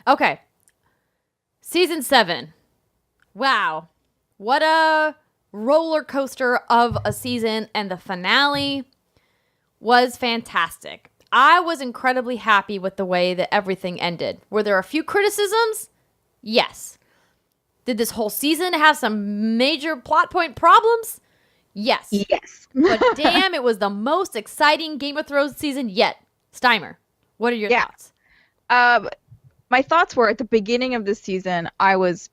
Okay. Season 7. Wow. What a roller coaster of a season, and the finale was fantastic. I was incredibly happy with the way that everything ended. Were there a few criticisms? Yes. Did this whole season have some major plot point problems? Yes. Yes. But damn, it was the most exciting Game of Thrones season yet. Steimer, what are your thoughts? My thoughts were at the beginning of this season, I was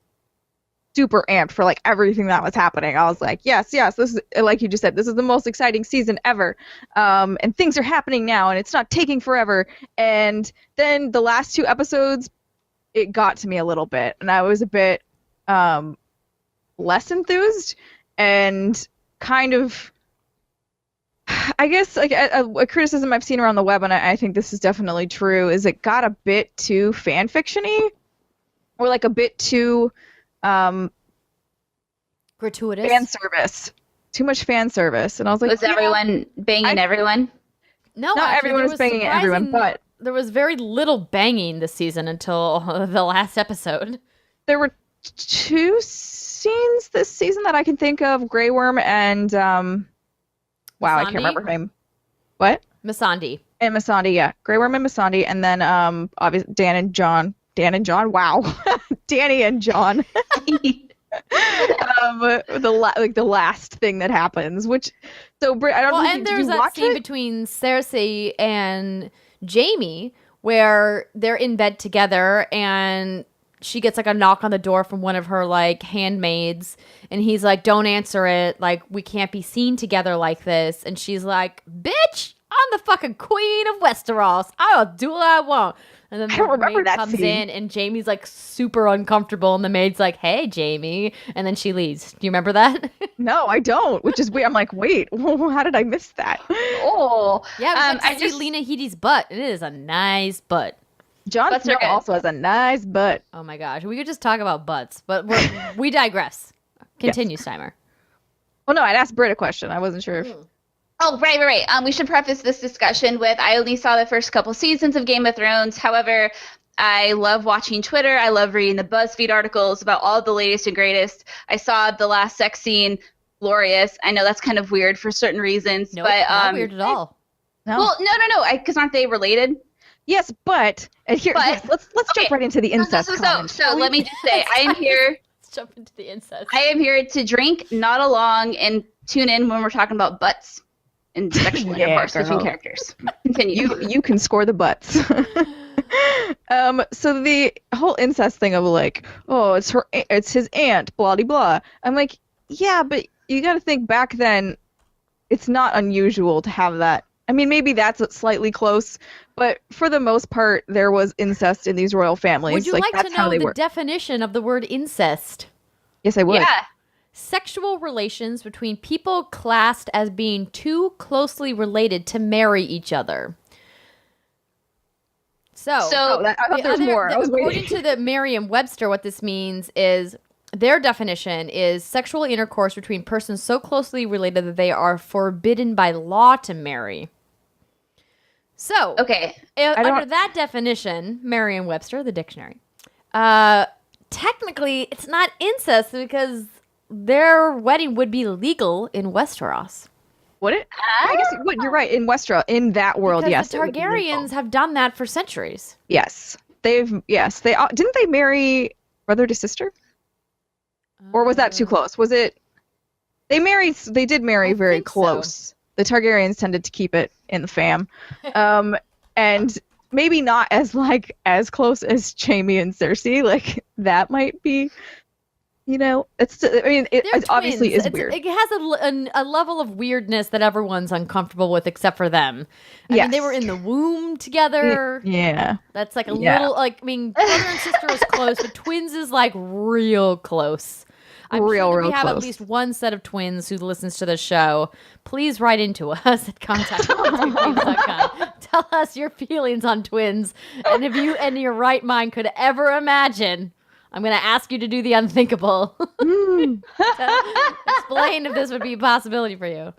super amped for like everything that was happening. I was like, yes, this is, like you just said, this is the most exciting season ever. And things are happening now, and it's not taking forever. And then the last 2 episodes, it got to me a little bit, and I was a bit less enthused, and kind of, I guess, like a criticism I've seen around the web, and I think this is definitely true, is it got a bit too fan fiction-y, or like a bit too gratuitous fan service. Too much fan service. And I was like, was everyone banging everyone? No, not actually, everyone was banging everyone, but there was very little banging this season until the last episode. There were 2 scenes this season that I can think of: Grey Worm and wow, I can't remember her name. What? Missandei. And Missandei, yeah. Grey Worm and Missandei, and then obviously Dan and John. Wow. Danny and John. The last thing that happens, which, so Britt, I don't know. And there's that scene between Cersei and Jaime where they're in bed together, and she gets like a knock on the door from one of her like handmaids, and he's like, "Don't answer it. Like, we can't be seen together like this." And she's like, "Bitch, I'm the fucking queen of Westeros. I'll do what I want." And then the maid comes in, and Jaime's like super uncomfortable, and the maid's like, "Hey, Jaime," and then she leaves. Do you remember that? No, I don't. Which is weird. I'm like, wait, how did I miss that? Oh, yeah. I see Lena Headey's butt. It is a nice butt. Jon Snow also has a nice butt. Oh my gosh, we could just talk about butts, but we digress. Continue, yes. Steimer. Well, no, I'd asked Britt a question. I wasn't sure if. Oh, right. We should preface this discussion with, I only saw the first couple seasons of Game of Thrones. However, I love watching Twitter. I love reading the BuzzFeed articles about all the latest and greatest. I saw the last sex scene, glorious. I know that's kind of weird for certain reasons. Nope, but not weird at all. No. Well, no, because aren't they related? Yes, but let's jump right into the incest. So let me just say, I am here. Let's jump into the incest. I am here to drink, nod along, and tune in when we're talking about butts and sexual intercourse between characters. Continue. You can score the butts. So the whole incest thing of like, oh, it's his aunt, blah de blah. I'm like, yeah, but you got to think back then. It's not unusual to have that. I mean, maybe that's slightly close, but for the most part, there was incest in these royal families. Would you like to know the definition of the word incest? Yes, I would. Yeah. Sexual relations between people classed as being too closely related to marry each other. So I thought there was more. According to the Merriam-Webster, what this means is their definition is sexual intercourse between persons so closely related that they are forbidden by law to marry. So, okay, under that definition, Merriam-Webster, the dictionary, technically it's not incest because their wedding would be legal in Westeros. Would it? I guess you're right. In Westeros, in that world, because yes. The Targaryens have done that for centuries. Yes, didn't they marry brother to sister? Or was that too close? Was it? They did marry very close. So. The Targaryens tended to keep it in the fam, and maybe not as close as Jaime and Cersei. Like that might be. You know, it obviously is weird. It has a level of weirdness that everyone's uncomfortable with except for them. I mean, they were in the womb together. Yeah. That's like a little, brother and sister is close, but twins is like real close. I'm sure that we have at least one set of twins who listens to the show. Please write into us at contact@twinstreams.com. Tell us your feelings on twins, and if you in your right mind could ever imagine. I'm going to ask you to do the unthinkable. Explain if this would be a possibility for you.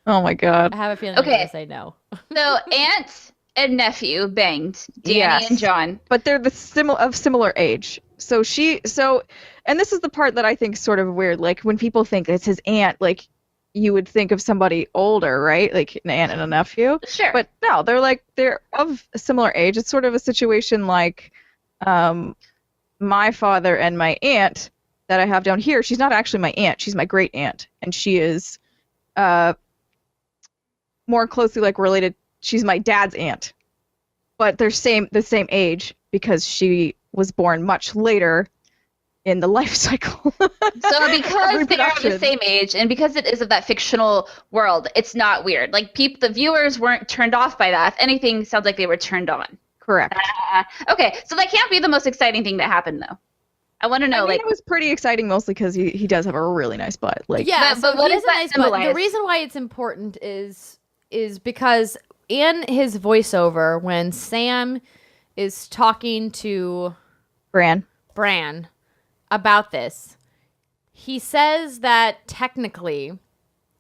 Oh my God. I have a feeling you're going to say no. So Aunt and nephew banged Danny Yes. and John. But they're similar age. And this is the part that I think is sort of weird. Like when people think it's his aunt, like you would think of somebody older, right? Like an aunt and a nephew. Sure. But no, they're of a similar age. It's sort of a situation like my father and my aunt that I have down here. She's not actually my aunt. She's my great aunt, and she is more closely like related. She's my dad's aunt, but they're the same age because she was born much later in the life cycle. So because they are of the same age, and because it is of that fictional world, it's not weird. Like the viewers weren't turned off by that. If anything, sounds like they were turned on. Correct. Okay, so that can't be the most exciting thing that happened, though. I want to know, it was pretty exciting, mostly because he does have a really nice butt. Like, yeah, but what does that nice symbolize? butt. The reason why it's important is because in his voiceover, when Sam is talking to Bran about this, he says that technically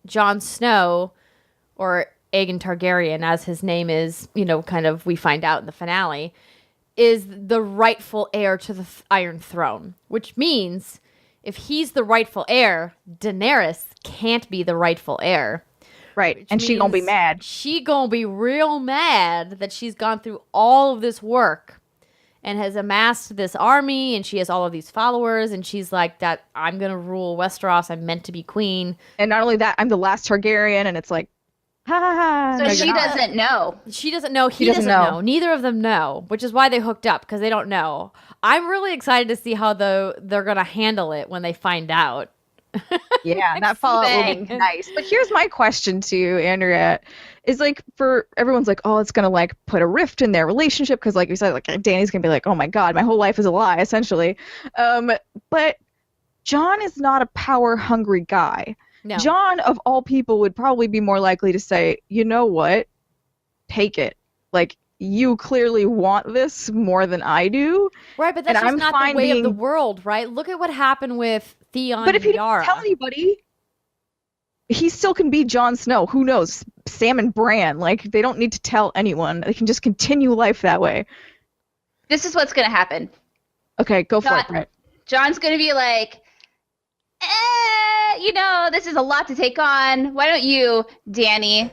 Jon Snow, or Aegon Targaryen, as his name is, kind of we find out in the finale, is the rightful heir to the Iron Throne, which means if he's the rightful heir, Daenerys can't be the rightful heir. Right, and she gonna be mad. She gonna be real mad that she's gone through all of this work and has amassed this army, and she has all of these followers, and she's like, that I'm gonna rule Westeros, I'm meant to be queen. And not only that, I'm the last Targaryen, and it's like, ha ha ha. So she doesn't know. She doesn't know. He doesn't know. Neither of them know, which is why they hooked up, because they don't know. I'm really excited to see how they're gonna handle it when they find out. Yeah, that fallout will be nice. But here's my question to you, Andrea, is like, for everyone's like, oh, it's gonna like put a rift in their relationship because, like you said, like Danny's gonna be like, oh my god, my whole life is a lie, essentially. But Jon is not a power-hungry guy. No. Jon, of all people, would probably be more likely to say, you know what, take it. Like, you clearly want this more than I do. Right, but that's just not the way of the world, right? Look at what happened with Theon and Yara. But if he didn't tell anybody, he still can be Jon Snow. Who knows? Sam and Bran. Like, they don't need to tell anyone. They can just continue life that way. This is what's going to happen. Okay, go for it, Brett. Jon's going to be like, this is a lot to take on. Why don't you, Danny,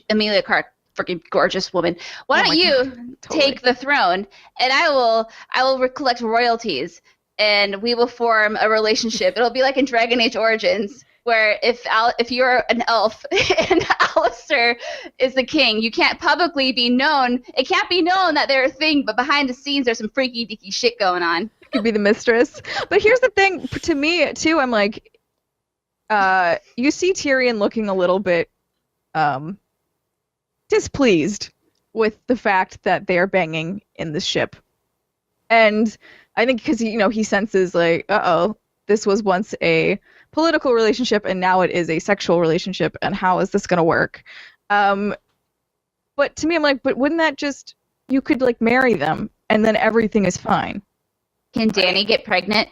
Emilia Clarke, freaking gorgeous woman. Why don't you take the throne, and I will collect royalties, and we will form a relationship. It'll be like in Dragon Age Origins, where if you're an elf and Alistair is the king, you can't publicly be known. It can't be known that they're a thing, but behind the scenes, there's some freaky deaky shit going on. You could be the mistress. But here's the thing, to me too. I'm like, you see Tyrion looking a little bit displeased with the fact that they are banging in the ship, and I think because he senses like, this was once a political relationship and now it is a sexual relationship, and how is this gonna work? But to me, I'm like, but wouldn't that just, you could like marry them and then everything is fine? Can Danny get pregnant?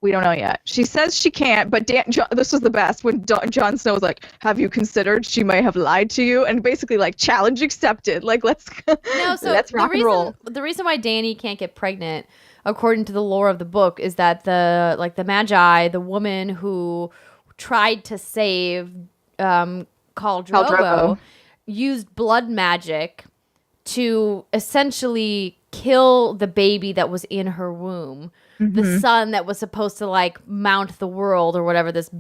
We don't know yet. She says she can't, but this was the best when Jon Snow was like, have you considered she may have lied to you? And basically like, challenge accepted. Like, let's rock and roll. The reason why Danny can't get pregnant, according to the lore of the book, is that the Magi, the woman who tried to save Khal Drogo, used blood magic to essentially kill the baby that was in her womb. The son that was supposed to like mount the world, or whatever, this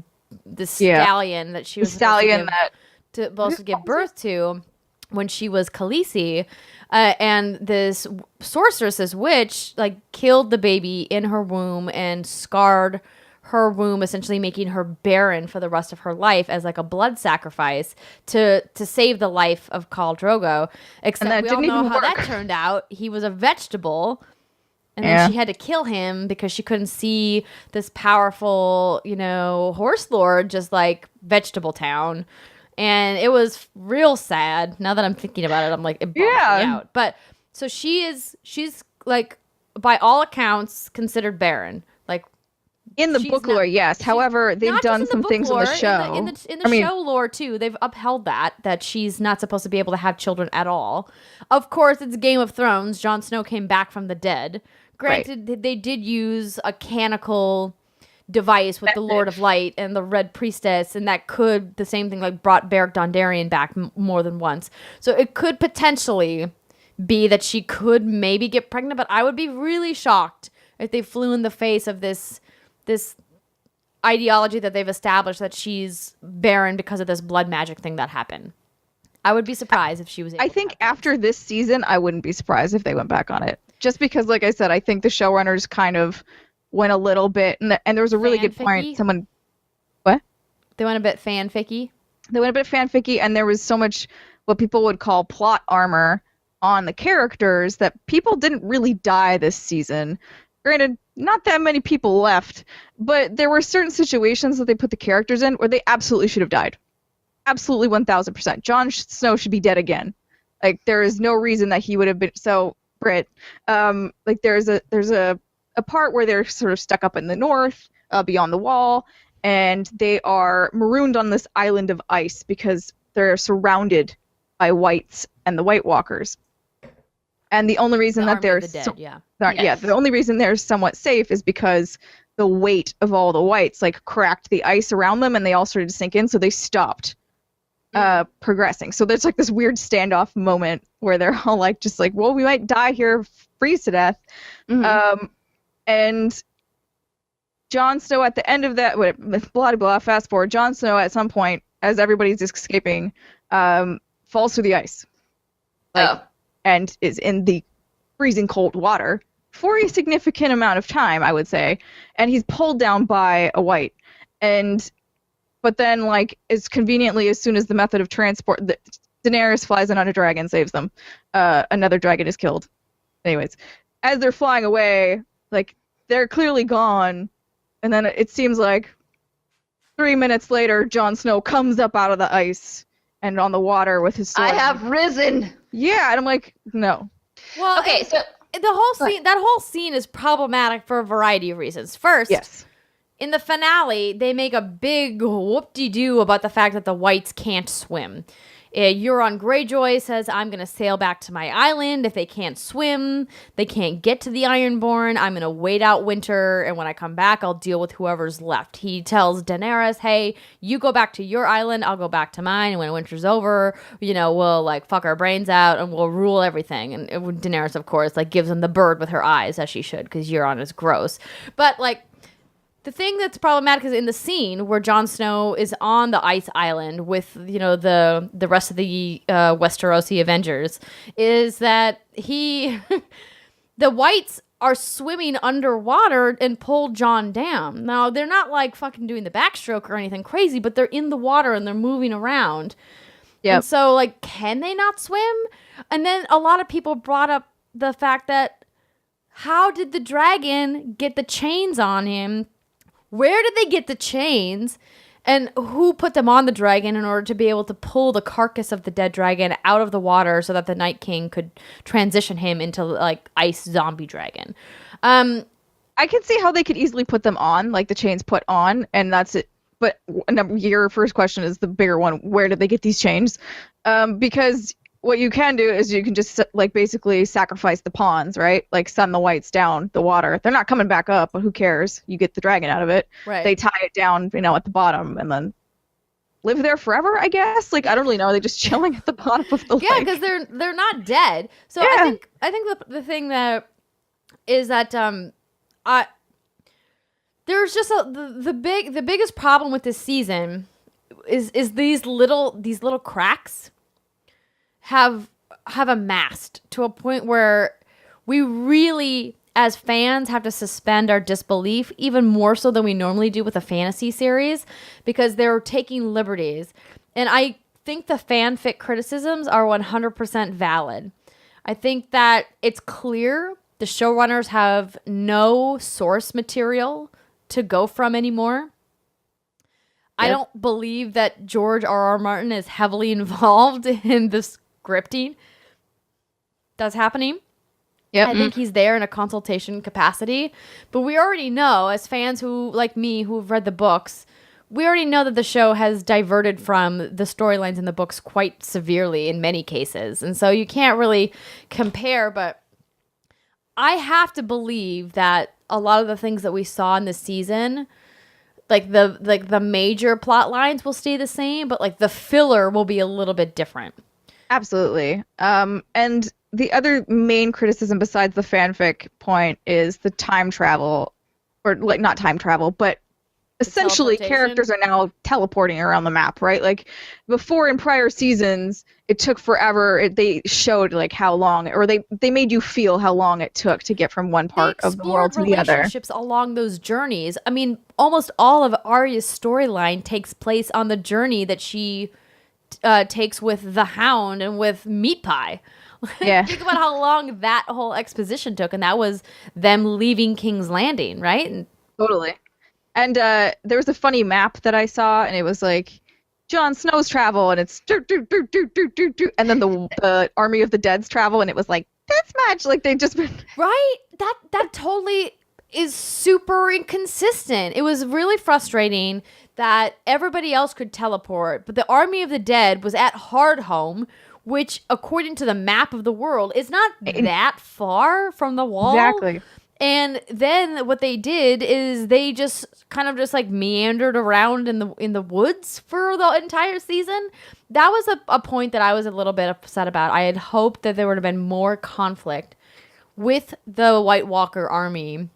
stallion that she was supposed to give birth to when she was Khaleesi, and this sorceress, this witch, like killed the baby in her womb and scarred her womb, essentially making her barren for the rest of her life as like a blood sacrifice to save the life of Khal Drogo. Except we all know how that turned out. He was a vegetable. And then she had to kill him because she couldn't see this powerful, horse lord just like Vegetable Town. And it was real sad. Now that I'm thinking about it, I'm like, it bums me out. But so she's like, by all accounts, considered barren. Like, In the she's book not- lore, yes. she's- However, they've not just done in the some book things in the lore, show. in the show lore too. They've upheld that she's not supposed to be able to have children at all. Of course, it's Game of Thrones. Jon Snow came back from the dead. Granted, they did use a canonical device with the Lord of Light and the Red Priestess, and that could the same thing like brought Beric Dondarrion back more than once. So it could potentially be that she could maybe get pregnant, but I would be really shocked if they flew in the face of this ideology that they've established that she's barren because of this blood magic thing that happened. I would be surprised if she was able I think after this season, I wouldn't be surprised if they went back on it. Just because, like I said, I think the showrunners kind of went a little bit, and there was a really good point. Someone, what? They went a bit fanficky. They went a bit fanficky, and there was so much what people would call plot armor on the characters that people didn't really die this season. Granted, not that many people left, but there were certain situations that they put the characters in where they absolutely should have died. Absolutely 1000%. Jon Snow should be dead again. Like, there is no reason that he would have been. So, Britt, like there's a part where they're sort of stuck up in the north, beyond the wall, and they are marooned on this island of ice because they're surrounded by whites and the White Walkers. And the only reason that they're the only reason they're somewhat safe is because the weight of all the whites like cracked the ice around them, and they all started to sink in, so they stopped progressing. So there's like this weird standoff moment where they're all like, just like, well, we might die here, freeze to death. And Jon Snow at the end of that, blah blah. Fast forward, Jon Snow at some point, as everybody's escaping, falls through the ice. And is in the freezing cold water for a significant amount of time, I would say. And he's pulled down by a white. But then, like, as conveniently as soon as the method of transport, Daenerys flies in on a dragon, saves them. Another dragon is killed. Anyways, as they're flying away, like, they're clearly gone. And then it seems like 3 minutes later, Jon Snow comes up out of the ice and on the water with his sword. I have risen. Yeah, and I'm like, no. Well, okay, so that whole scene is problematic for a variety of reasons. First, yes, in the finale, they make a big whoop-de-doo about the fact that the whites can't swim. Euron Greyjoy says, I'm going to sail back to my island. If they can't swim, they can't get to the Ironborn. I'm going to wait out winter, and when I come back, I'll deal with whoever's left. He tells Daenerys, hey, you go back to your island, I'll go back to mine, and when winter's over, we'll, like, fuck our brains out, and we'll rule everything. And Daenerys, of course, like, gives him the bird with her eyes, as she should, because Euron is gross. But, like, the thing that's problematic is in the scene where Jon Snow is on the ice island with, the rest of the Westerosi Avengers, is that the whites are swimming underwater and pull Jon down. Now, they're not like fucking doing the backstroke or anything crazy, but they're in the water and they're moving around. Yeah. And so, like, can they not swim? And then a lot of people brought up the fact that how did the dragon get the chains on him? Where did they get the chains, and who put them on the dragon in order to be able to pull the carcass of the dead dragon out of the water so that the Night King could transition him into, like, ice zombie dragon? I can see how they could easily put them on, like the chains put on, and that's it. But your first question is the bigger one. Where did they get these chains? Because what you can do is you can just, like, basically sacrifice the pawns, right? Like, send the whites down the water. They're not coming back up, but who cares? You get the dragon out of it. Right. They tie it down, at the bottom, and then live there forever, I guess. Like, I don't really know. Are they just chilling at the bottom of the lake? Yeah, because they're not dead. So yeah. I think the thing that is that there's just the biggest problem with this season is these little cracks have amassed to a point where we really, as fans, have to suspend our disbelief even more so than we normally do with a fantasy series, because they're taking liberties. And I think the fanfic criticisms are 100% valid. I think that it's clear the showrunners have no source material to go from anymore. I don't believe that George R.R. Martin is heavily involved in the scripting that's happening. Yep. I think he's there in a consultation capacity. But we already know, as fans who, like me, who've read the books, we already know that the show has diverted from the storylines in the books quite severely in many cases. And so you can't really compare, but I have to believe that a lot of the things that we saw in this season, like the major plot lines will stay the same, but like the filler will be a little bit different. Absolutely. And the other main criticism besides the fanfic point is the time travel, or like not time travel, but essentially characters are now teleporting around the map, right? Like before in prior seasons, it took forever. They showed like how long, or they made you feel how long it took to get from one part of the world to the other. Relationships along those journeys. I mean, almost all of Arya's storyline takes place on the journey that she takes with the Hound and with Meat Pie. Yeah. Think about how long that whole exposition took, and that was them leaving King's Landing, right? And totally. And there was a funny map that I saw, and it was like Jon Snow's travel, and it's and then the Army of the Dead's travel, and it was like this much. Like they just right. That totally is super inconsistent. It was really frustrating that everybody else could teleport, but the Army of the Dead was at Hardhome, which, according to the map of the world, is not that far from the wall. Exactly. And then what they did is they just kind of just like meandered around in the woods for the entire season. That was a point that I was a little bit upset about. I had hoped that there would have been more conflict with the White Walker army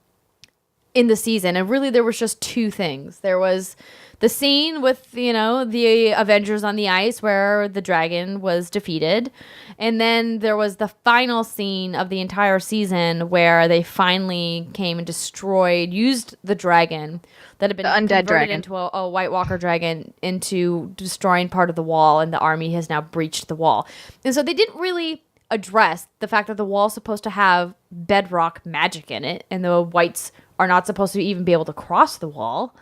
in the season. And really there was just two things. There was the scene with, the Avengers on the ice where the dragon was defeated. And then there was the final scene of the entire season where they finally came and used the dragon that had been undead dragon into a White Walker dragon into destroying part of the wall, and the army has now breached the wall. And so they didn't really address the fact that the wall's supposed to have bedrock magic in it, and the whites are not supposed to even be able to cross the wall.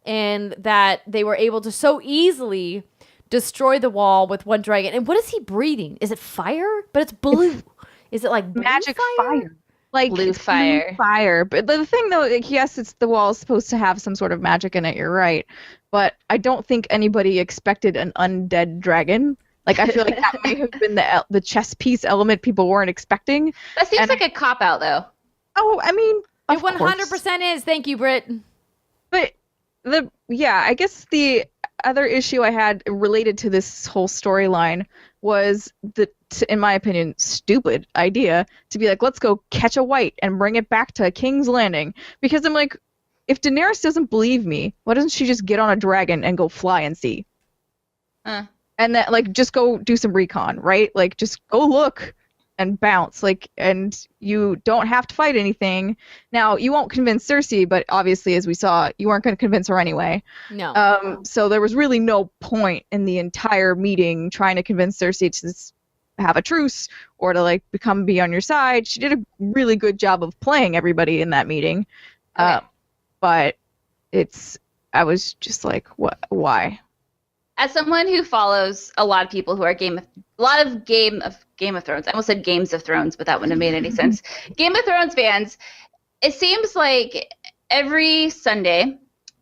And that they were able to so easily destroy the wall with one dragon. And what is he breathing? Is it fire? But it's blue. Is it like magic fire? Like blue fire. Blue fire. But the thing though, like, yes, it's the wall is supposed to have some sort of magic in it. You're right. But I don't think anybody expected an undead dragon. Like I feel like that may have been the chess piece element people weren't expecting. That seems like a cop out though. Oh, I mean, it 100% is. Thank you, Britt. But I guess the other issue I had related to this whole storyline was the, in my opinion, stupid idea to be like, let's go catch a white and bring it back to King's Landing. Because I'm like, if Daenerys doesn't believe me, why doesn't she just get on a dragon and go fly and see? And then, like, just go do some recon, right? Like, just go look and bounce, like, and you don't have to fight anything. Now, you won't convince Cersei, but obviously, as we saw, you weren't going to convince her anyway. No. So there was really no point in the entire meeting trying to convince Cersei to have a truce or to, like, be on your side. She did a really good job of playing everybody in that meeting. Okay. But I was just like, what? Why? As someone who follows a lot of people who are Game of Thrones. I almost said Games of Thrones, but that wouldn't have made any sense. Game of Thrones fans, it seems like every Sunday,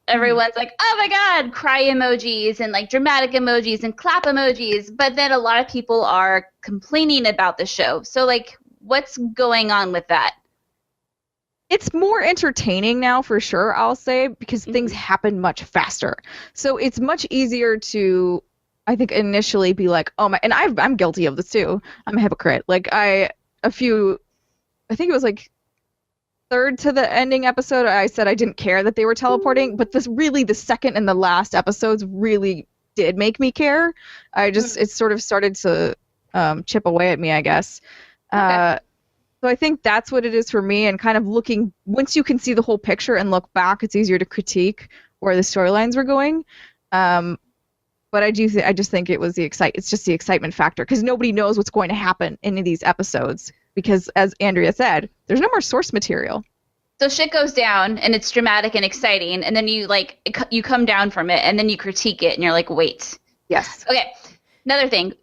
everyone's like, oh my god, cry emojis and like dramatic emojis and clap emojis. But then a lot of people are complaining about the show. So like, what's going on with that? It's more entertaining now, for sure, I'll say, because things happen much faster. So it's much easier to, I think, initially be like, oh my, and I'm guilty of this too. I'm a hypocrite. Like I think it was like third to the ending episode, I said I didn't care that they were teleporting, but the second and the last episodes really did make me care. It sort of started to chip away at me, I guess. Okay. So I think that's what it is for me, and kind of looking, once you can see the whole picture and look back, it's easier to critique where the storylines were going. But I just think it was it's just the excitement factor, because nobody knows what's going to happen in these episodes, because as Andrea said, there's no more source material. So shit goes down and it's dramatic and exciting, and then you come down from it and then you critique it and you're like, wait. Yes. Okay. Another thing.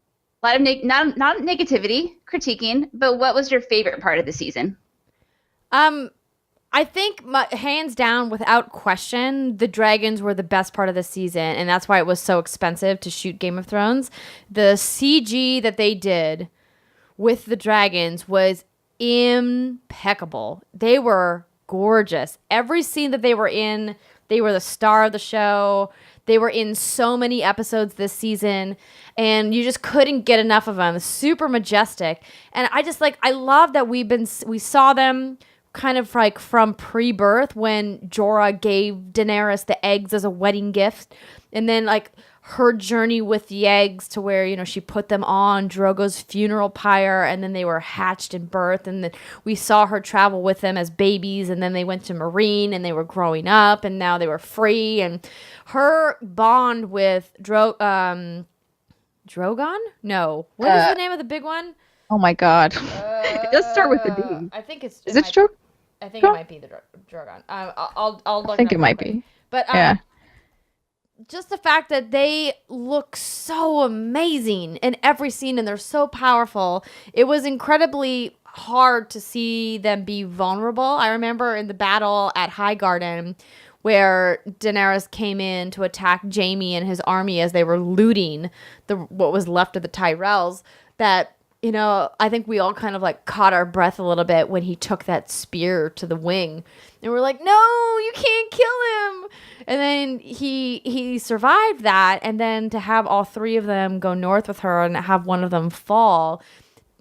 A lot of not negativity, critiquing, but what was your favorite part of the season? I think hands down, without question, the dragons were the best part of the season, and that's why it was so expensive to shoot Game of Thrones. The CG that they did with the dragons was impeccable. They were gorgeous. Every scene that they were in, they were the star of the show. They were in so many episodes this season, and you just couldn't get enough of them. Super majestic. And I love that we saw them kind of like from pre-birth when Jorah gave Daenerys the eggs as a wedding gift, and then like her journey with the eggs to where, you know, she put them on Drogo's funeral pyre, and then they were hatched and birthed, and then we saw her travel with them as babies, and then they went to Marine and they were growing up, and now they were free. And her bond with Drogon? No. What is the name of the big one? Oh my god. It does start with the D. I think it's. Is it Drogon? I think it might be the Drogon. I'll look. I think it might be. But yeah. Just the fact that they look so amazing in every scene and they're so powerful. It was incredibly hard to see them be vulnerable. I remember in the battle at Highgarden where Daenerys came in to attack Jaime and his army as they were looting what was left of the Tyrells, that, you know, I think we all kind of like caught our breath a little bit when he took that spear to the wing. And we're like, no, you can't kill him. And then he survived that. And then to have all three of them go north with her and have one of them fall.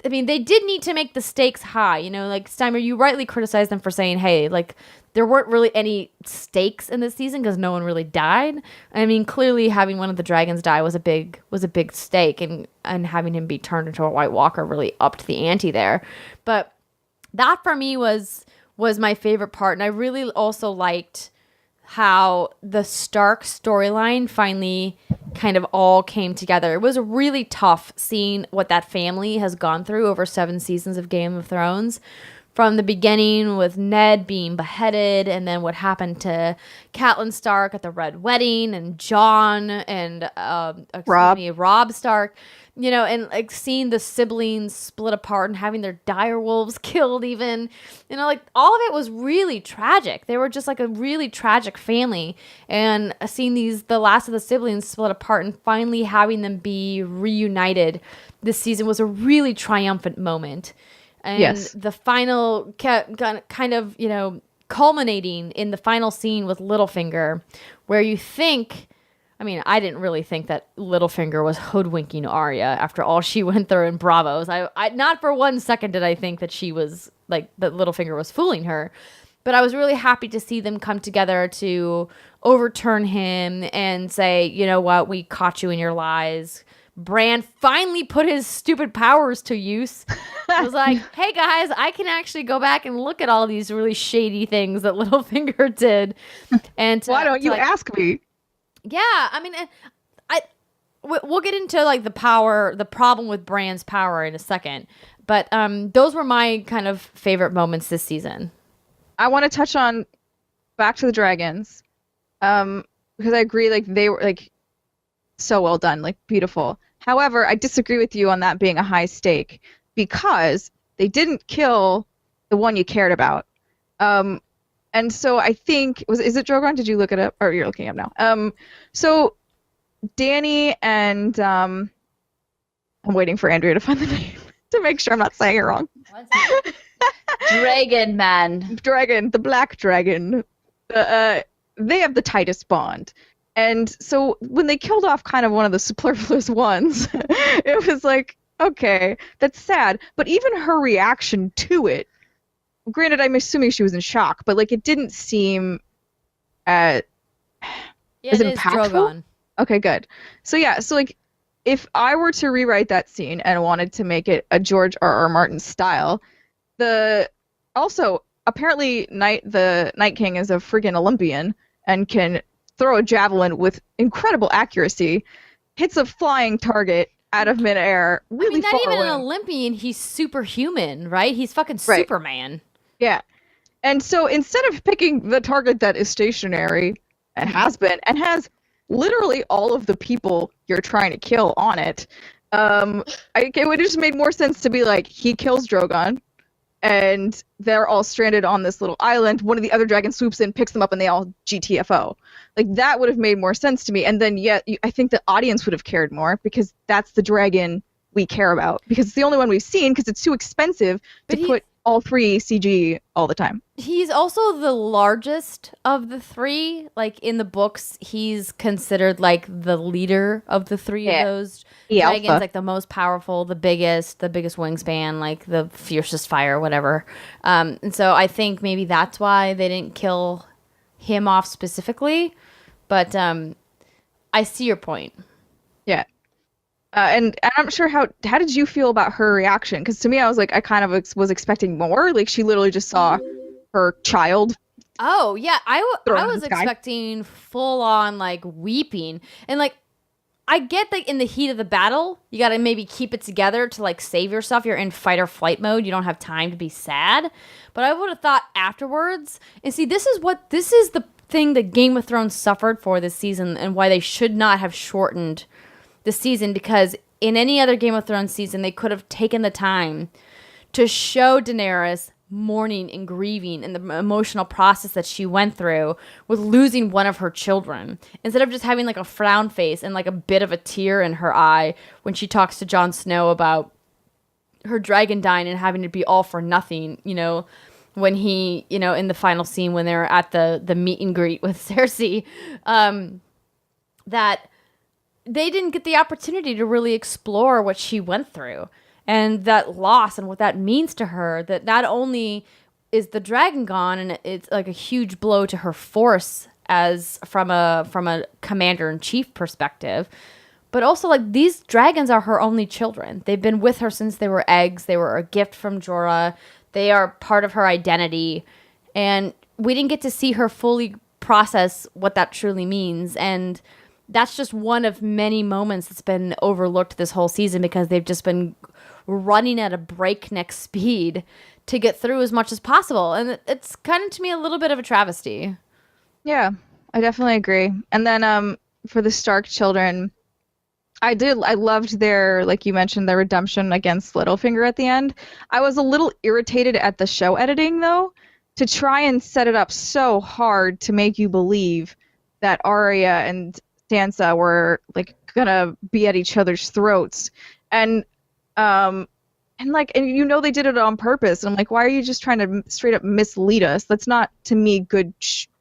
I mean, they did need to make the stakes high. You know, like Steimer, you rightly criticized them for saying, hey, like there weren't really any stakes in this season because no one really died. I mean, clearly having one of the dragons die was a big stake, and having him be turned into a White Walker really upped the ante there. But that for me was my favorite part. And I really also liked how the Stark storyline finally kind of all came together. It was really tough seeing what that family has gone through over 7 seasons of Game of Thrones. From the beginning with Ned being beheaded, and then what happened to Catelyn Stark at the Red Wedding, and Jon and Robb Stark, you know, and like seeing the siblings split apart and having their direwolves killed even, you know, like all of it was really tragic. They were just like a really tragic family, and seeing the last of the siblings split apart and finally having them be reunited this season was a really triumphant moment. And yes. The final kind of, you know, culminating in the final scene with Littlefinger, where you think, I mean, I didn't really think that Littlefinger was hoodwinking Arya after all she went through in Bravos. I not for one second did I think that she was like, that Littlefinger was fooling her. But I was really happy to see them come together to overturn him and say, you know what, we caught you in your lies. Bran finally put his stupid powers to use. I was like, hey guys, I can actually go back and look at all these really shady things that Littlefinger did. And why don't you ask me? Yeah, I mean, we'll get into like the problem with Bran's power in a second. But those were my kind of favorite moments this season. I want to touch on back to the dragons, because I agree, like they were like so well done, like beautiful. However, I disagree with you on that being a high stake, because they didn't kill the one you cared about. And so I think, is it Drogon? Did you look it up? Or you're looking it up now. So Dany and I'm waiting for Andrea to find the name to make sure I'm not saying it wrong. Dragon man. Dragon, the black dragon. They have the tightest bond. And so when they killed off kind of one of the superfluous ones, it was like, okay, that's sad. But even her reaction to it, granted, I'm assuming she was in shock, but like it didn't seem as impactful. Drogon. Okay, good. So yeah, so like if I were to rewrite that scene and wanted to make it a George R.R. Martin style, also apparently the Night King is a friggin' Olympian and can throw a javelin with incredible accuracy, hits a flying target out of midair. Really, not even an Olympian. He's superhuman, right? He's fucking Superman. Yeah. And so instead of picking the target that is stationary and has been and has literally all of the people you're trying to kill on it, It would have just made more sense to be like, he kills Drogon, and they're all stranded on this little island. One of the other dragons swoops in, picks them up, and they all GTFO. Like, that would have made more sense to me. And then, I think the audience would have cared more, because that's the dragon we care about. Because it's the only one we've seen, because it's too expensive to put all 3 CG all the time. He's also the largest of the 3. Like, in the books, he's considered, like, the leader of the 3 of those dragons. Alpha. Like, the most powerful, the biggest wingspan, like, the fiercest fire, whatever. And so I think maybe that's why they didn't kill him off specifically. But I see your point. Yeah. And I'm not sure how did you feel about her reaction? Because to me, I was like, I kind of was expecting more. Like, she literally just saw her child. Oh, yeah. I was the sky. expecting full on, like, weeping. And, like, I get that in the heat of the battle, you got to maybe keep it together to, like, save yourself. You're in fight or flight mode. You don't have time to be sad. But I would have thought afterwards, and see, this is the thing that Game of Thrones suffered for this season, and why they should not have shortened the season, because in any other Game of Thrones season, they could have taken the time to show Daenerys mourning and grieving and the emotional process that she went through with losing one of her children, instead of just having like a frown face and like a bit of a tear in her eye when she talks to Jon Snow about her dragon dying and having to be all for nothing, when he, in the final scene when they're at the meet and greet with Cersei, that they didn't get the opportunity to really explore what she went through and that loss and what that means to her, that not only is the dragon gone and it's like a huge blow to her force as from a commander-in-chief perspective, but also like these dragons are her only children. They've been with her since they were eggs. They were a gift from Jorah. They are part of her identity. And we didn't get to see her fully process what that truly means. And that's just one of many moments that's been overlooked this whole season, because they've just been running at a breakneck speed to get through as much as possible. And it's kind of, to me, a little bit of a travesty. Yeah, I definitely agree. And then for the Stark children, I loved their, like you mentioned, their redemption against Littlefinger at the end. I was a little irritated at the show editing, though, to try and set it up so hard to make you believe that Arya and Sansa were like gonna be at each other's throats, and they did it on purpose. And I'm like, why are you just trying to straight up mislead us? That's not, to me, good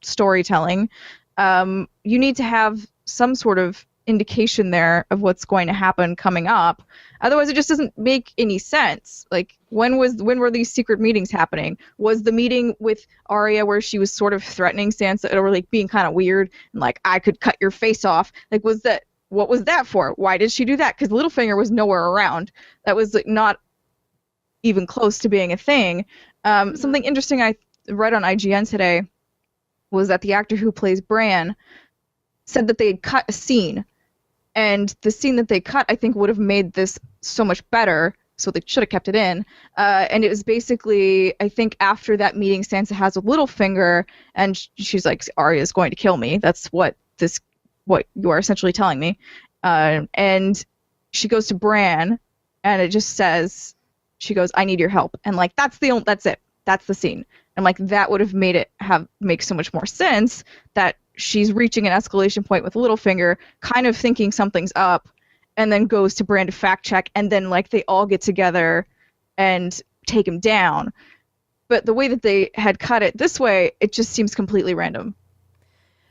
storytelling. You need to have some sort of indication there of what's going to happen coming up. Otherwise, it just doesn't make any sense. Like, when were these secret meetings happening? Was the meeting with Arya where she was sort of threatening Sansa, or like being kind of weird and like, I could cut your face off? Like, what was that for? Why did she do that? Because Littlefinger was nowhere around. That was like not even close to being a thing. Something interesting I read on IGN today was that the actor who plays Bran said that they had cut a scene. And the scene that they cut, I think, would have made this so much better, so they should have kept it in. And it was basically, I think, after that meeting Sansa has with Littlefinger, and she's like, Arya's going to kill me. That's what you are essentially telling me. And she goes to Bran, and it just says, she goes, I need your help. And like, that's it. That's the scene. And like, that would have made it make so much more sense that she's reaching an escalation point with Littlefinger, kind of thinking something's up, and then goes to Bran to fact check, and then like they all get together and take him down. But the way that they had cut it this way, it just seems completely random.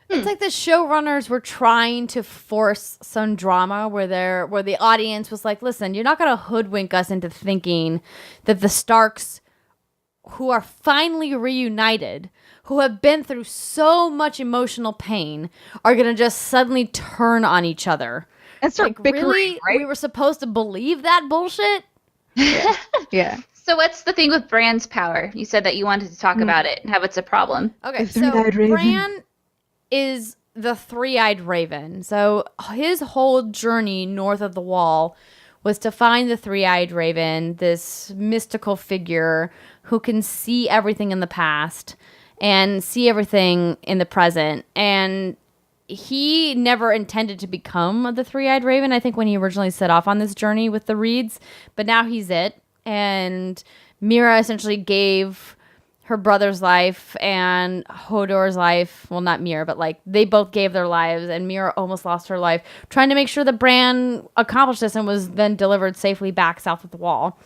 It's like the showrunners were trying to force some drama where the audience was like, listen, you're not going to hoodwink us into thinking that the Starks, who are finally reunited, who have been through so much emotional pain, are going to just suddenly turn on each other. And start bickering, really? right? We were supposed to believe that bullshit? Yeah. So what's the thing with Bran's power? You said that you wanted to talk about it and how it's a problem. Okay, The so three-eyed raven. Bran is the three-eyed raven. So his whole journey north of the wall was to find the three-eyed raven, this mystical figure who can see everything in the past and see everything in the present. And he never intended to become the Three-Eyed Raven, I think, when he originally set off on this journey with the Reeds. But now he's it. And Mira essentially gave her brother's life and Hodor's life. Well, not Mira, but like they both gave their lives. And Mira almost lost her life trying to make sure that Bran accomplished this and was then delivered safely back south of the Wall.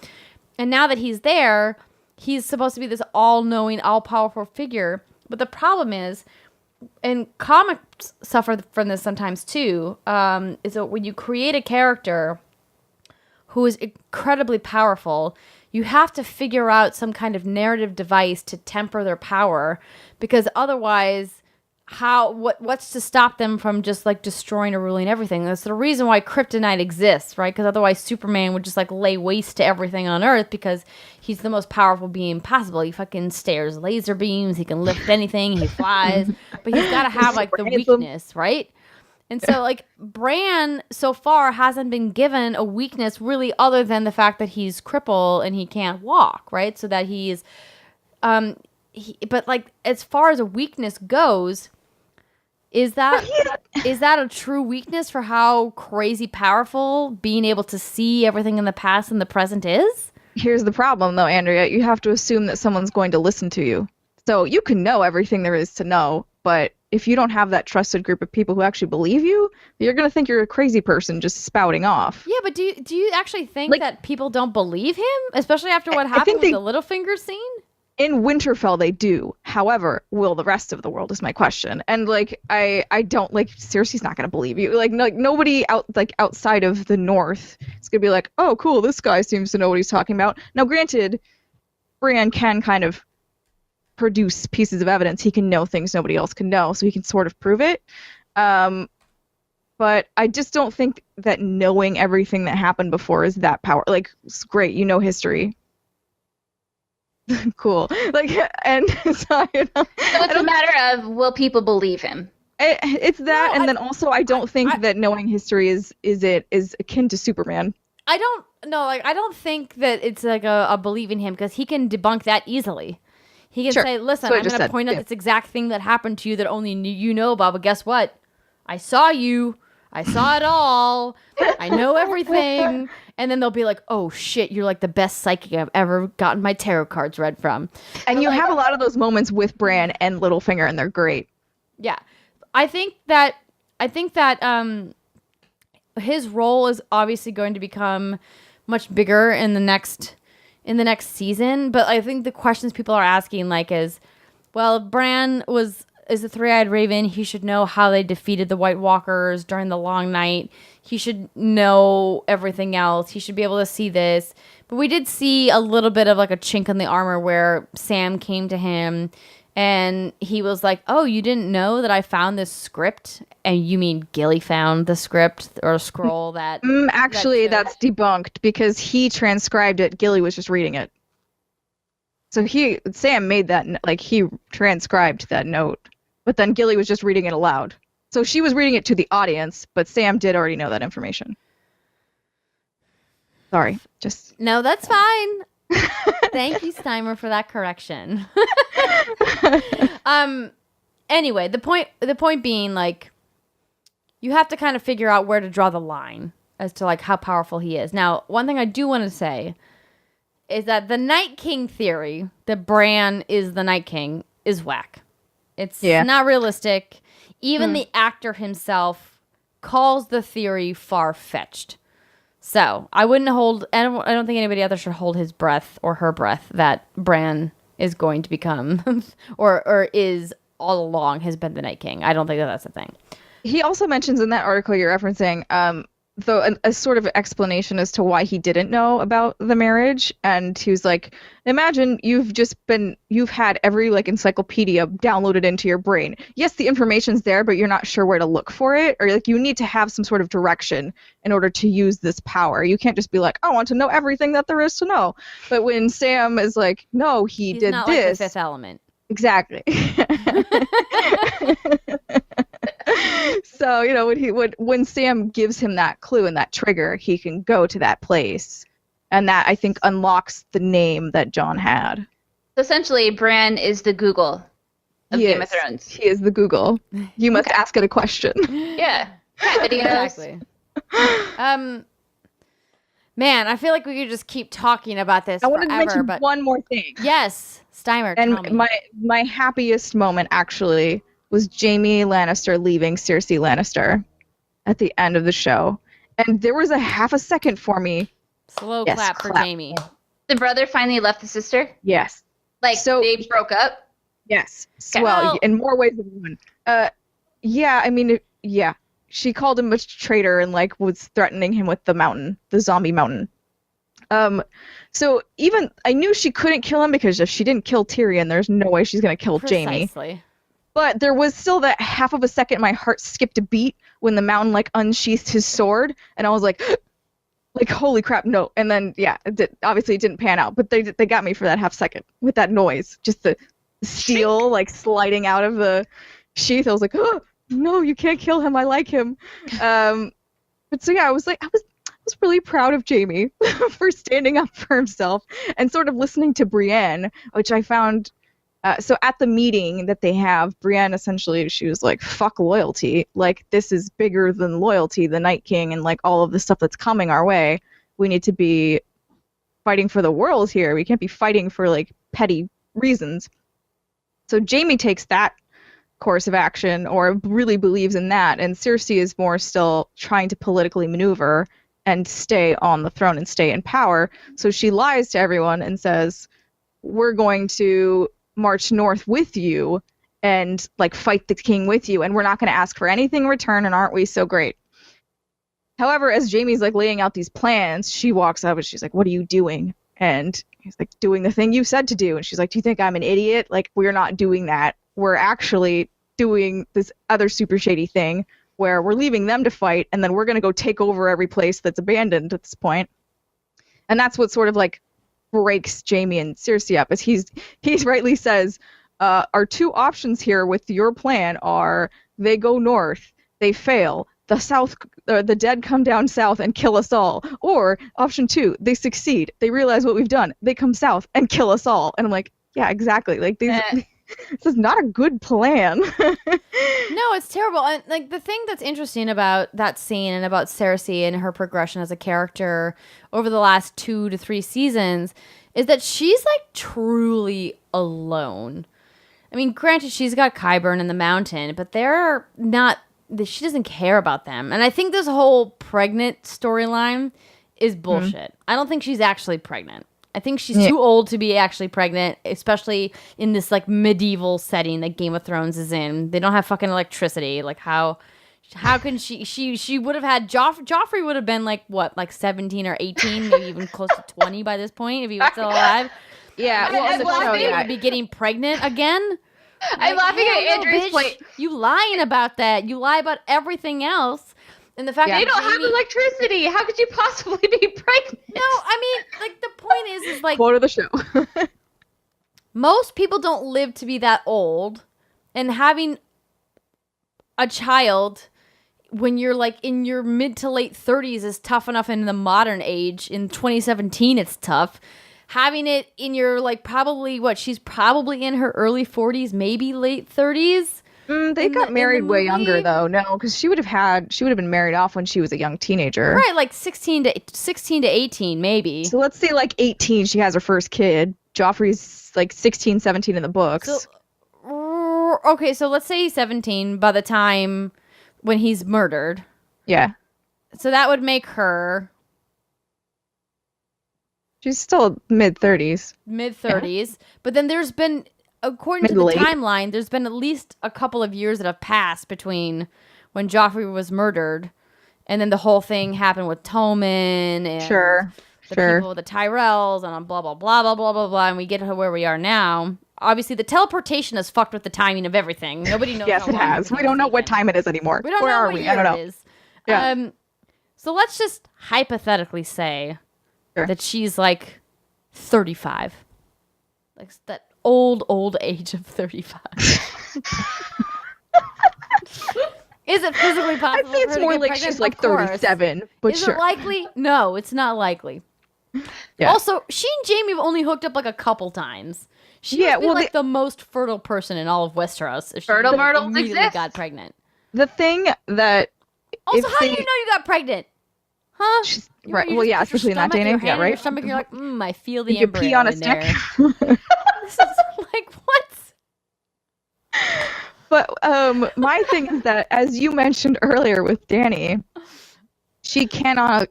And now that he's there, he's supposed to be this all-knowing, all-powerful figure. But the problem is, and comics suffer from this sometimes too, is that when you create a character who is incredibly powerful, you have to figure out some kind of narrative device to temper their power, because otherwise, what's to stop them from just like destroying or ruling everything? That's the reason why kryptonite exists, right? Because otherwise Superman would just like lay waste to everything on Earth, because he's the most powerful being possible. He fucking stares laser beams, he can lift anything, he flies, but he's got to have like the weakness, right? And so like Bran so far hasn't been given a weakness really, other than the fact that he's crippled and he can't walk, right? So that he's but like as far as a weakness goes, is that a true weakness for how crazy powerful being able to see everything in the past and the present is? Here's the problem, though, Andrea. You have to assume that someone's going to listen to you. So you can know everything there is to know, but if you don't have that trusted group of people who actually believe you, you're going to think you're a crazy person just spouting off. Yeah, but do you actually think that people don't believe him? Especially after what happened with the Littlefinger scene? In Winterfell, they do. However, will the rest of the world is my question. And like, I don't like. Cersei's not gonna believe you. Like, nobody outside of the North is gonna be like, oh, cool, this guy seems to know what he's talking about. Now, granted, Bran can kind of produce pieces of evidence. He can know things nobody else can know, so he can sort of prove it. But I just don't think that knowing everything that happened before is that power. Like, it's great, you know history. Cool. Like, and so, you know, so it's a matter of, will people believe him? It's that, and then also I don't think that knowing history is akin to Superman. I don't think that it's like a believe in him, because he can debunk that easily. He can say, listen, I'm going to point out this exact thing that happened to you that only you know about, but guess what? I saw you. I saw it all. I know everything. And then they'll be like, oh, shit, you're like the best psychic I've ever gotten my tarot cards read from. And you have a lot of those moments with Bran and Littlefinger, and they're great. Yeah. I think that his role is obviously going to become much bigger in the next season. But I think the questions people are asking, like, is, well, if Bran is the Three-Eyed Raven, he should know how they defeated the White Walkers during the Long Night. He should know everything else. He should be able to see this. But we did see a little bit of like a chink in the armor where Sam came to him and he was like, oh, you didn't know that I found this script? And you mean Gilly found the script or scroll that... Actually, that's debunked because he transcribed it. Gilly was just reading it. So Sam made that, like, he transcribed that note. But then Gilly was just reading it aloud. So she was reading it to the audience, but Sam did already know that information. Sorry, just... No, that's fine. Thank you, Steimer, for that correction. Anyway, the point being, like, you have to kind of figure out where to draw the line as to, like, how powerful he is. Now, one thing I do want to say is that the Night King theory that Bran is the Night King is whack. It's not realistic. Even the actor himself calls the theory far-fetched. So I don't think anybody out there should hold his breath or her breath that Bran is going to become or is all along has been the Night King. I don't think that's a thing. He also mentions in that article you're referencing, though, a sort of explanation as to why he didn't know about the marriage. And he was like, imagine you've had every like encyclopedia downloaded into your brain. Yes, the information's there, but you're not sure where to look for it, or like you need to have some sort of direction in order to use this power. You can't just be like, I want to know everything that there is to know. But when Sam is like, no, he's did not this. Like the Fifth Element. Exactly. So, you know, when Sam gives him that clue and that trigger, he can go to that place. And that, I think, unlocks the name that Jon had. So essentially, Bran is the Google. of Game of Thrones. He is the Google. You must ask it a question. Yeah. Cat videos. Exactly. Man, I feel like we could just keep talking about this I wanted forever, to mention but one more thing. yes, Steimer, tell And me. my happiest moment actually was Jaime Lannister leaving Cersei Lannister at the end of the show. And there was a half a second for me. Slow Yes, clap for clap. Jamie. The brother finally left the sister? Yes. Like, So- they broke up? Yes. Okay. Well, Well- in more ways than one. Yeah, I mean, yeah. She called him a traitor and like was threatening him with the mountain, the zombie mountain. So even I knew she couldn't kill him because if she didn't kill Tyrion, there's no way she's gonna kill Jaime. Precisely. But there was still that half of a second my heart skipped a beat when the mountain like unsheathed his sword, and I was like, holy crap, no. And then yeah, obviously it didn't pan out, but they got me for that half second with that noise, just the steel like sliding out of the sheath. I was like, oh no, you can't kill him. I like him. But so yeah, I was really proud of Jaime for standing up for himself and sort of listening to Brienne, which I found. So at the meeting that they have, Brienne essentially, she was like, fuck loyalty. Like, this is bigger than loyalty, the Night King, and like all of the stuff that's coming our way. We need to be fighting for the world here. We can't be fighting for like petty reasons. So Jaime takes that course of action, or really believes in that, and Cersei is more still trying to politically maneuver and stay on the throne and stay in power. So she lies to everyone and says, we're going to march north with you and like fight the king with you, and we're not going to ask for anything in return, and aren't we so great? However, as Jaime's like laying out these plans, she walks up and she's like, what are you doing? And he's like, doing the thing you said to do. And she's like, do you think I'm an idiot? Like, we're not doing that. We're actually doing this other super shady thing where we're leaving them to fight, and then we're going to go take over every place that's abandoned at this point. And that's what sort of like breaks Jaime and Cersei up, as he rightly says, our two options here with your plan are they go north, they fail, the dead come down south and kill us all, or option 2, they succeed, they realize what we've done, they come south and kill us all. And I'm like, yeah, exactly. Like this is not a good plan. No, it's terrible. And like the thing that's interesting about that scene and about Cersei and her progression as a character over the last 2 to 3 seasons is that she's like truly alone. I mean, granted, she's got Qyburn and the Mountain, but they're not. She doesn't care about them. And I think this whole pregnant storyline is bullshit. I don't think she's actually pregnant. I think she's too old to be actually pregnant, especially in this like medieval setting that Game of Thrones is in. They don't have fucking electricity. Like how can she would have had Joffrey would have been like what, like 17 or 18, maybe even close to 20 by this point if he was still alive. Yeah, Would be getting pregnant again. I'm laughing at Andrew's point. You lying about that. You lie about everything else. And the fact that they don't have electricity. How could you possibly be pregnant? No, I mean, like the point is like quote of the show. Most people don't live to be that old, and having a child when you're like in your mid to late 30s is tough enough in the modern age. In 2017, it's tough. Having it in your like she's probably in her early 40s, maybe late 30s. They got married way younger though. No, because she would have been married off when she was a young teenager. Right, like 16 to 18 maybe. So let's say like 18 she has her first kid. Joffrey's like 16, 17 in the books. So, okay, so let's say he's 17 by the time when he's murdered. Yeah. So that would make her she's still mid-30s. Mid-30s. Yeah. But then there's been, according to the timeline, there's been at least a couple of years that have passed between when Joffrey was murdered and then the whole thing happened with Tommen and the people, the Tyrells, and blah, blah, blah, blah, blah, blah, blah, and we get to where we are now. Obviously, the teleportation has fucked with the timing of everything. Nobody knows. Yes, it has. We don't know what time it is anymore. We don't know what year it is. Yeah. So let's just hypothetically say that she's like 35. Like that old age of 35. Is it physically possible? I think it's more like she's like 37, but Is it likely? No, it's not likely. Yeah. Also, she and Jamie have only hooked up like a couple times. She Yeah, must be well, like the most fertile person in all of Westeros. If she Fertile myrtles immediately exist. got pregnant. The thing that Also, if how do they- you know you got pregnant? Huh? right? You well, just yeah, put your especially in that stomach- day and your age. Yeah, hand in right. Your stomach, you're like, I feel the You embryo pee on a in stick. there. This is like what? But my thing is that, as you mentioned earlier with Dany, she cannot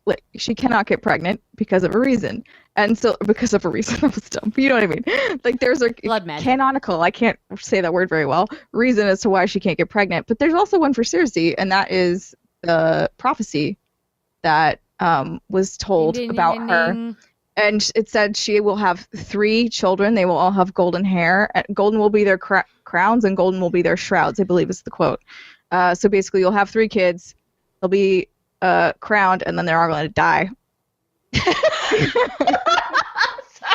get pregnant because of a reason, and so because of a reason that was dumb. You know what I mean? Like there's a Blood magic. canonical, I can't say that word very well, reason as to why she can't get pregnant. But there's also one for Cersei, and that is the prophecy that was told Ding, ding, about ding, her. ding. And it said she will have 3 children. They will all have golden hair. Golden will be their crowns, and golden will be their shrouds, I believe is the quote. So basically, you'll have 3 kids. They'll be crowned, and then they're all going to die.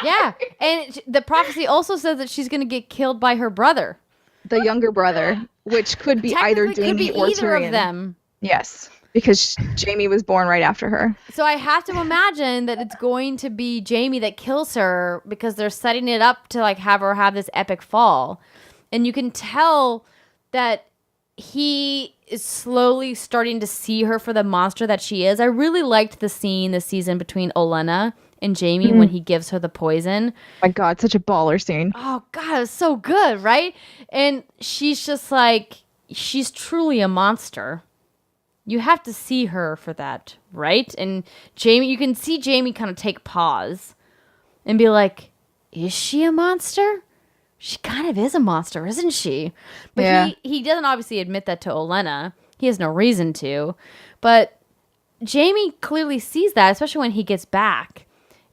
Yeah, and the prophecy also says that she's going to get killed by her brother. The younger brother, which could be either Technically, could Jaime be or either Tyrion. of them. Yes, because Jaime was born right after her. So I have to imagine that it's going to be Jaime that kills her because they're setting it up to like have her have this epic fall. And you can tell that he is slowly starting to see her for the monster that she is. I really liked the scene this season between Olenna and Jaime when he gives her the poison. My God, such a baller scene. Oh God, it's so good, right? And she's just like, she's truly a monster. You have to see her for that, right? And Jaime, you can see Jaime kind of take pause and be like, is she a monster? She kind of is a monster, isn't she? But Yeah. he doesn't obviously admit that to Olenna. He has no reason to. But Jaime clearly sees that, especially when he gets back.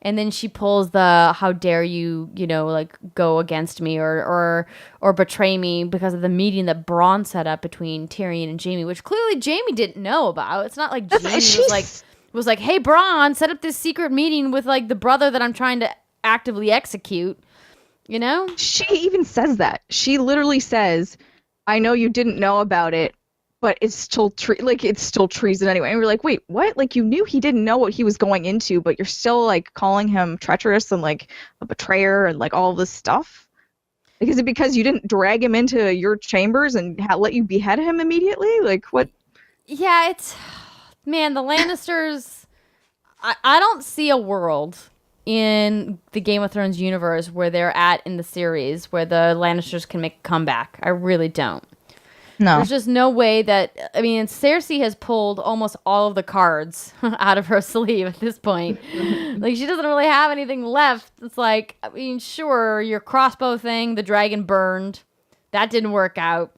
And then she pulls the "how dare you, like go against me or betray me" because of the meeting that Bronn set up between Tyrion and Jaime, which clearly Jaime didn't know about. It's not like Jaime was like, "Hey, Bronn, set up this secret meeting with like the brother that I'm trying to actively execute." You know? She even says that. She literally says, "I know you didn't know about it, but it's still it's still treason anyway." And we're like, "Wait, what? Like you knew he didn't know what he was going into, but you're still like calling him treacherous and like a betrayer and like all this stuff? Like, is it because you didn't drag him into your chambers and let you behead him immediately? Like what?" Yeah, it's man, the Lannisters. I don't see a world in the Game of Thrones universe where they're at in the series where the Lannisters can make a comeback. I really don't. No. There's just no way that, I mean, Cersei has pulled almost all of the cards out of her sleeve at this point. Like, she doesn't really have anything left. It's like, I mean, sure, your crossbow thing, the dragon burned. That didn't work out.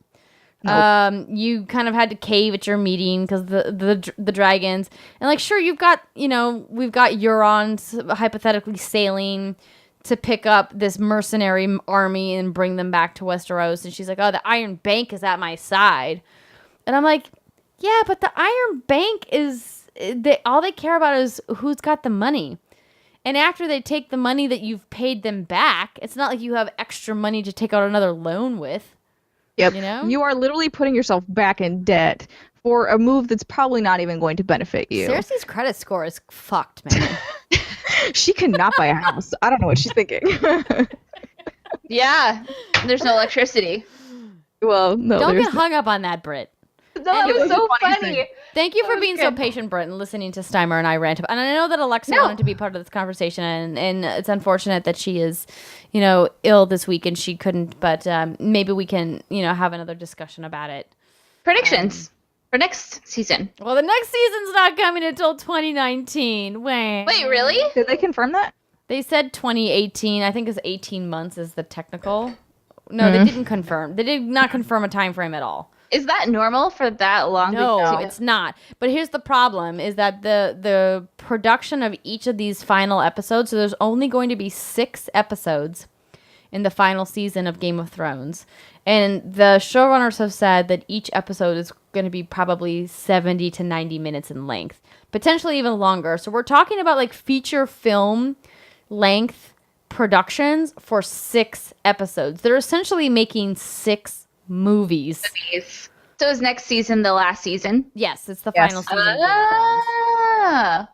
Nope. You kind of had to cave at your meeting because the dragons. And, like, sure, you've got, we've got Eurons hypothetically sailing to pick up this mercenary army and bring them back to Westeros. And she's like, oh, the Iron Bank is at my side. And I'm like, yeah, but the Iron Bank is, all they care about is who's got the money. And after they take the money that you've paid them back, it's not like you have extra money to take out another loan with. Yep. You know? You are literally putting yourself back in debt for a move that's probably not even going to benefit you. Cersei's credit score is fucked, man. She cannot buy a house. I don't know what she's thinking. Yeah, there's no electricity. Well, no. Don't there's get hung up on that, Britt. No, that it was was a so funny funny. thing. Thank you for was being so good. patient, Britt, and listening to Steimer and I rant about. And I know that Alexa No. wanted to be part of this conversation, and it's unfortunate that she is, ill this week and she couldn't. But maybe we can, have another discussion about it. Predictions for next season. Well, the next season's not coming until 2019. Wait, really? Did they confirm that? They said 2018. I think it's 18 months is the technical. No, they didn't confirm. They did not confirm a time frame at all. Is that normal for that long? No, it's not. But here's the problem is that the production of each of these final episodes, so there's only going to be 6 episodes in the final season of Game of Thrones. And the showrunners have said that each episode is going to be probably 70 to 90 minutes in length, potentially even longer. So we're talking about like feature film length productions for 6 episodes. They're essentially making 6 movies. So is next season the last season? Yes, it's the Yes. final season of Game of Thrones. Ah,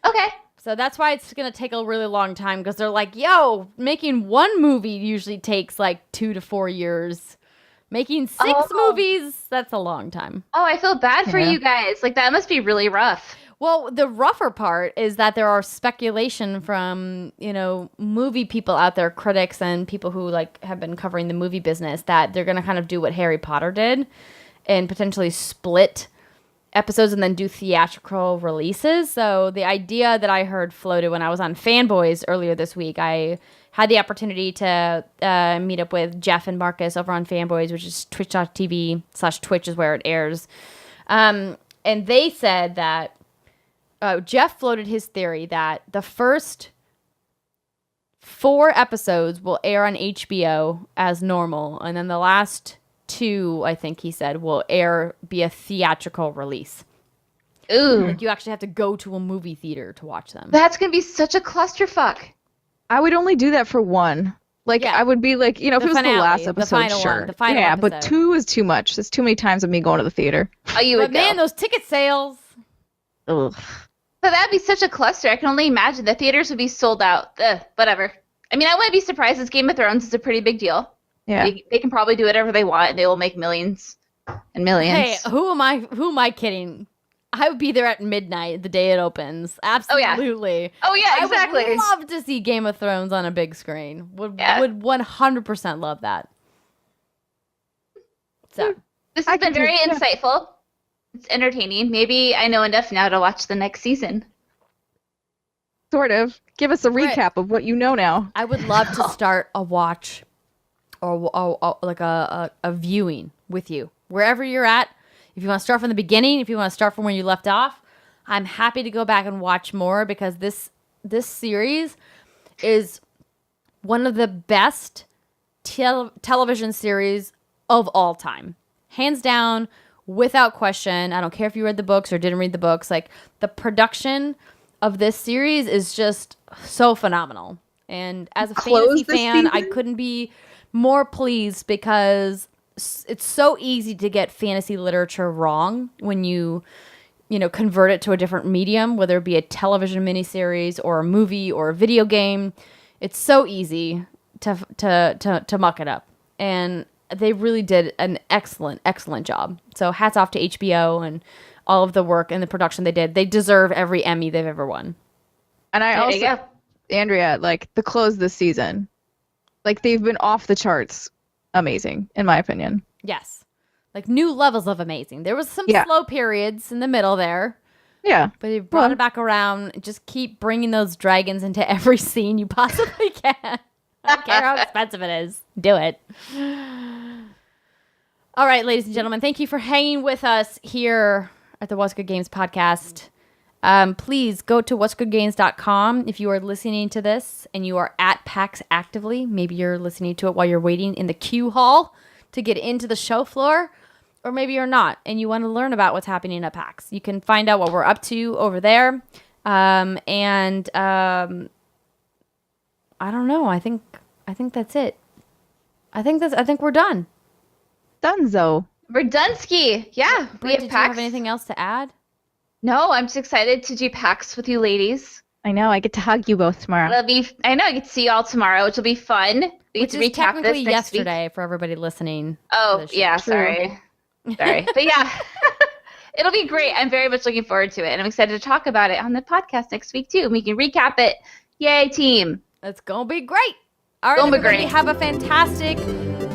okay. So that's why it's going to take a really long time because they're like, yo, making one movie usually takes like 2 to 4 years. Making 6 movies, that's a long time. Oh, I feel bad for you guys. Like, that must be really rough. Well, the rougher part is that there are speculation from, movie people out there, critics and people who like have been covering the movie business, that they're going to kind of do what Harry Potter did and potentially split episodes and then do theatrical releases. So the idea that I heard floated when I was on Fanboys earlier this week, I had the opportunity to meet up with Jeff and Marcus over on Fanboys, which is twitch.tv/Twitch is where it airs. And they said that Jeff floated his theory that the first 4 episodes will air on HBO as normal, and then the last 2, I think he said, will be a theatrical release. Ooh. Like you actually have to go to a movie theater to watch them. That's going to be such a clusterfuck. I would only do that for 1. Like, I would be like, if it was finale, the last episode, the final sure. one, the final yeah, episode. but 2 is too much. There's too many times of me going to the theater. Oh, you would But man, go. those ticket sales. Ugh. But that'd be such a cluster. I can only imagine the theaters would be sold out. Whatever. I mean, I wouldn't be surprised as Game of Thrones is a pretty big deal. Yeah. They can probably do whatever they want and they will make millions and millions. Hey, who am I kidding? I would be there at midnight the day it opens. Absolutely. Oh yeah, exactly. I would love to see Game of Thrones on a big screen. Would 100% love that. So This has been very insightful. It's entertaining. Maybe I know enough now to watch the next season. Sort of. Give us a recap of what you know now. I would love to start a watch or like a viewing with you. Wherever you're at. If you want to start from the beginning, if you want to start from where you left off, I'm happy to go back and watch more because this series is one of the best television series of all time. Hands down, without question. I don't care if you read the books or didn't read the books. Like, the production of this series is just so phenomenal. And as a fantasy fan, I couldn't be more pleased because it's so easy to get fantasy literature wrong when you convert it to a different medium, whether it be a television miniseries or a movie or a video game. It's so easy to muck it up. And they really did an excellent job. So hats off to HBO and all of the work and the production they did. They deserve every Emmy they've ever won. And I also, Andrea, like the close this season, like they've been off the charts. Amazing, in my opinion. Yes. Like new levels of amazing. There was some slow periods in the middle there. Yeah. But you brought it back around. Just keep bringing those dragons into every scene you possibly can. I don't care how expensive it is. Do it. All right, ladies and gentlemen, thank you for hanging with us here at the What's Good Games podcast. Please go to what'sgoodgames.com if you are listening to this and you are at PAX actively. Maybe you're listening to it while you're waiting in the queue hall to get into the show floor, or maybe you're not and you want to learn about what's happening at PAX. You can find out what we're up to over there. I don't know. I think that's it. I think we're done. Donezo. We're done ski. Yeah. Britt, did you have anything else to add? No, I'm just excited to do PAX with you ladies. I know. I get to hug you both tomorrow. I know. I get to see you all tomorrow, which will be fun. We Which get to is recap technically this next yesterday week. for everybody listening. Oh, to the show. yeah. Sorry. But yeah, it'll be great. I'm very much looking forward to it. And I'm excited to talk about it on the podcast next week, too. We can recap it. Yay, team. It's going to be great. All right, everybody, have a fantastic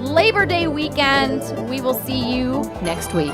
Labor Day weekend. We will see you next week.